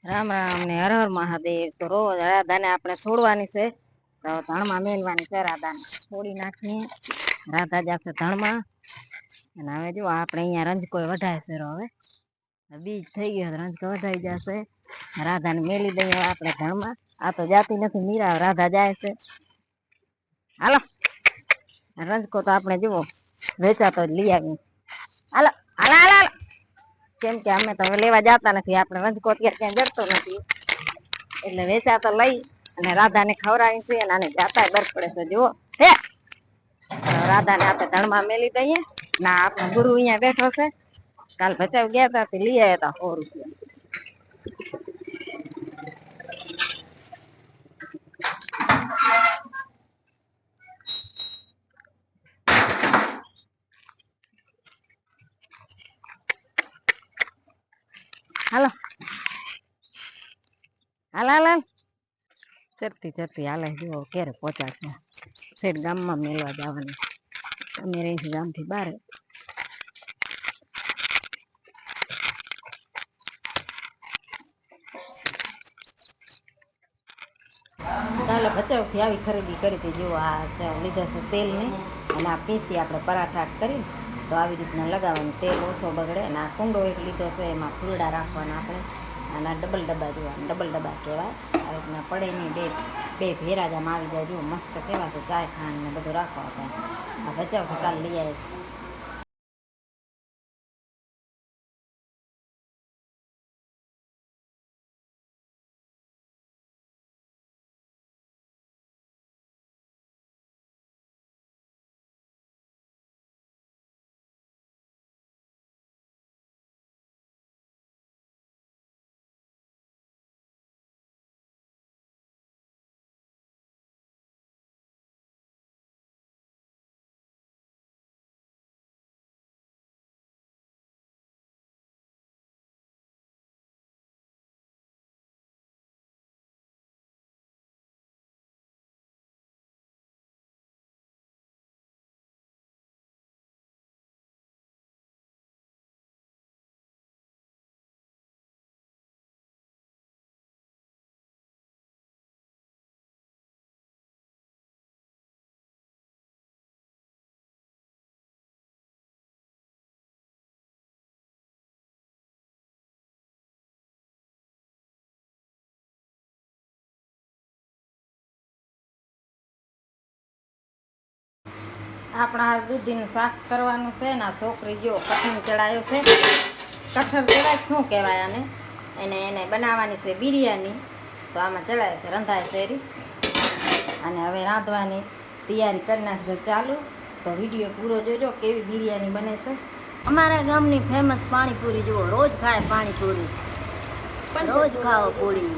રામ રામ ને હર હર મહાદેવ. તો રોજ રાધાને આપણે છોડવાની છે, તો ધણમાં મેલવાની છે. રાધાને છોડી નાખીએ, રાધા જશે ધણમાં. અને હવે જો આપણે અહીંયા રંજકો વઢાય છે. હવે બીજ થઈ ગયો, રંજકો વઢાઈ જશે. રાધાને મેલી દઈએ આપણે ધણમાં. આ તો જાતી નથી મીરા, રાધા જાય છે. હાલો, રંજકો તો આપણે જુઓ વેચાતો લઈ આવીએ. હાલો હાલો હાલો હાલો, કેમ કે અમે તો લેવા જતા નથી. આપણે રંજકો અત્યારે ક્યાં જડતો નથી, એટલે વેચા તો લઈ અને રાધાને ખવડાવી છે. અને આને જાતા બર પડે છે. જુઓ હે, રાધાને આપણે ધણમાં મેલી દઈએ. ના આપણો ગુરુ અહીંયા બેઠો છે. કાલ ભચાઉ ગયા હતા તે લઈ આવ્યા હતા 100 રૂપિયા. હાલો હાલ હાલ હાલ, ચરતી ચરતી હાલે. જુઓ ક્યારે પહોંચાશે. શેઠ ગામમાં મેળવા જવાની. અમે રહીશું ગામથી બહાર. કાલે ભચાઉથી આવી ખરીદી કરી હતી. જુઓ આ લીધા છે તેલને, અને આ પીસી આપણે પરાઠા કરીને તો આવી રીતના લગાવવાનું, તેલ ઓછો બગડે. અને આ કુંડો એક લીધો છે, એમાં ફૂલડા રાખવાના આપણે. અને આ ડબલ ડબ્બા જોવા, ડબલ ડબ્બા કહેવાય. આ રીતના પડે નહીં, બે ભેરાજામાં આવી જાય. જુઓ મસ્ત કહેવાય છે. ચાય ખાંડ ને બધું રાખવા આપણે. આ ભચાઉથી કાલે લઈ આવે છે. આપણા દૂધીનું શાક કરવાનું છે ને. છોકરી જો કઠણ ચડાયો છે. કઠણ કહેવાય શું કહેવાય આને? એને બનાવવાની છે બિરયાની. તો આમાં ચડાય છે, રંધાય શેરી. અને હવે રાંધવાની તૈયારી કરી નાખશે ચાલુ. તો વિડીયો પૂરો જોજો કેવી બિરયાની બને છે. અમારા ગામની ફેમસ પાણીપુરી જુઓ, રોજ ખાય પાણીપુરી, રોજ ખાઓ પૂરી.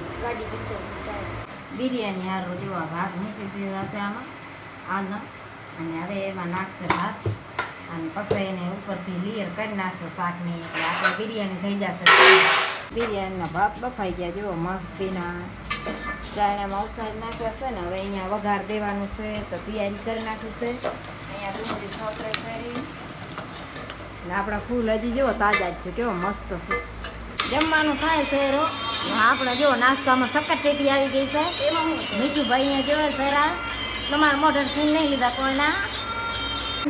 બિરયાની હારો જુઓ ભાત મૂકી દીધા છે આમાં આના. અને હવે એમાં નાખશે ભાત, અને પછી એને ઉપરથી લેયર કરી નાખશે શાકની. એટલે આપણે બિરયાની થઈ જશે. બિરયાનીના ભાત બફાઈ ગયા જુઓ મસ્તીના. ચાયણામાં ઉસારી નાખ્યા છે ને. હવે અહીંયા વઘાર દેવાનું છે, તો તૈયારી કરી નાખી છે. અહીંયા ડુંગળી સોતરે કરી ને આપણા ફૂલ હજી જુઓ તાજા જ છે, કેવો મસ્ત છે. જમવાનું થાય છે રો. આપણે જો નાસ્તામાં સક્કર ટેટી આવી ગઈ છે. મીઠું ભાઈ અહીંયા જોવે સરા. તમારે મોઢર સીન નહીં લીધા કોઈના.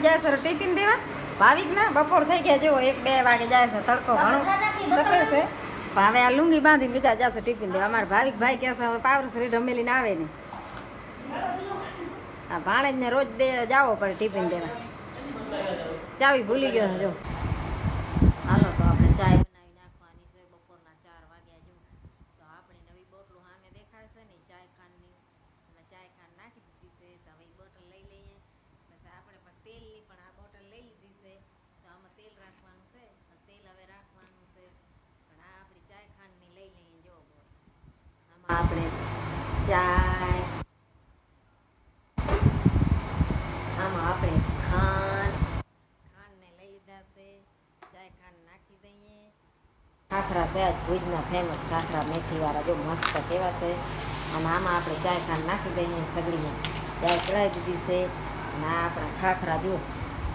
જાય સર ટિફિન દેવા ભાવિક ના. બપોર થઈ ગયા જુઓ, 1-2 વાગે જાય છે. તડકો ઘણો તકે છે. હવે આ લુંગી બાંધીને બીજા જશે ટિફિન દેવા. અમારે ભાવિક ભાઈ કહેશે હવે પાવર શરીર ઢમેલીને આવે ને. આ ભાણેજને રોજ જાવો પડે ટિફિન દેવા. ચાવી ભૂલી ગયો જો. હાલો તો આપણે ચાય બનાવી નાખવાની છે. બપોરના 4 વાગ્યા જો. તો આપણી નવી બોટલો સામે દેખાય છે ને, ચાય ખાંડની. અમે ચાય ખાંડ નાખી દીધી છે. તો હવે બોટલ લઈ લઈએ. પછી આપણે પણ તેલની પણ આ બોટલ લઈ લીધી છે. તો આમાં તેલ રાખવાનું છે. તેલ હવે રાખવાનું છે. પણ આ આપણી ચાય ખાંડની લઈ લઈએ જો બોટલ. આમાં આપણે ચાય, આમાં આપણે ખાંડને લઈ લીધા છે. ચાય ખાંડ નાખી દઈએ. ખાખરા છે આજ ભુજના ફેમસ ખાખરા મેથીવાળા જો મસ્ત કેવા છે. અને આમાં આપણે ચાય ખાંડ નાખી દઈએ. સગડીમાં ચાય ચડાવી દીધી છે. અને આ આપણા ખાખરા જો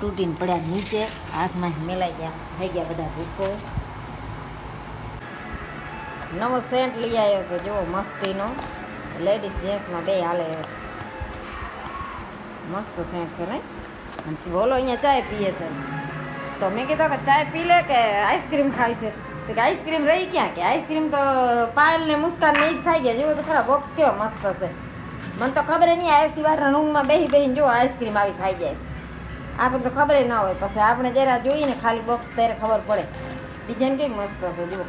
તૂટીને પડ્યા નીચે, હાથમાં મેલાઈ ગયા, થઈ ગયા બધા ભૂકો. નવો સેન્ટ લઈ આવ્યો છે જુઓ મસ્તીનો, લેડીઝ જેન્ટ્સમાં બે હાલે એવો મસ્ત સેન્ટ છે ને. અને બોલો અહીંયા ચાય પીએ છે, તો મેં કીધું કે ચાય પી લે કે આઈસ્ક્રીમ ખાય છે, તો કે આઈસ્ક્રીમ રહી ક્યાં, કે આઈસ્ક્રીમ તો પાયલ ને મુસ્કાન ને જ ખાઈ ગયા. જુઓ તો ખરા બોક્સ કેવો મસ્ત છે, મને તો ખબર નહીં આવે સિવાય રૂમમાં બેહીને જો આઈસ્ક્રીમ આવી ખાઈ જાય છે. આપણે તો ખબર ના હોય, પછી આપણે જરા જોઈએ ને ખાલી બોક્સ ત્યારે ખબર પડે ડિઝાઇન કેવી મસ્ત છે. જુઓ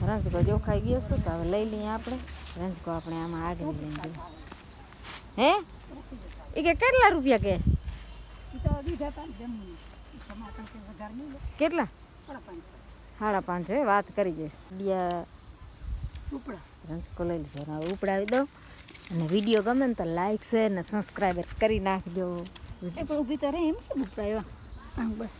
રંજકો જો ખાઈ ગયો છે, તો હવે લઈ લઈએ આપણે રંજકો. આપણે આમાં આગળ લઈને જઈએ. હે એ કે કેટલા રૂપિયા કે કેટલા 5.5 વાત કરી જઈશ. રંજકો લઈ લીધો, હવે ઉપડાવી દો. અને વિડીયો ગમે ને તો લાઈક શેર ને સબસ્ક્રાઈબર કરી નાખજો. ઊભી તો રહે એમ ઉપડાવ્યા બસ.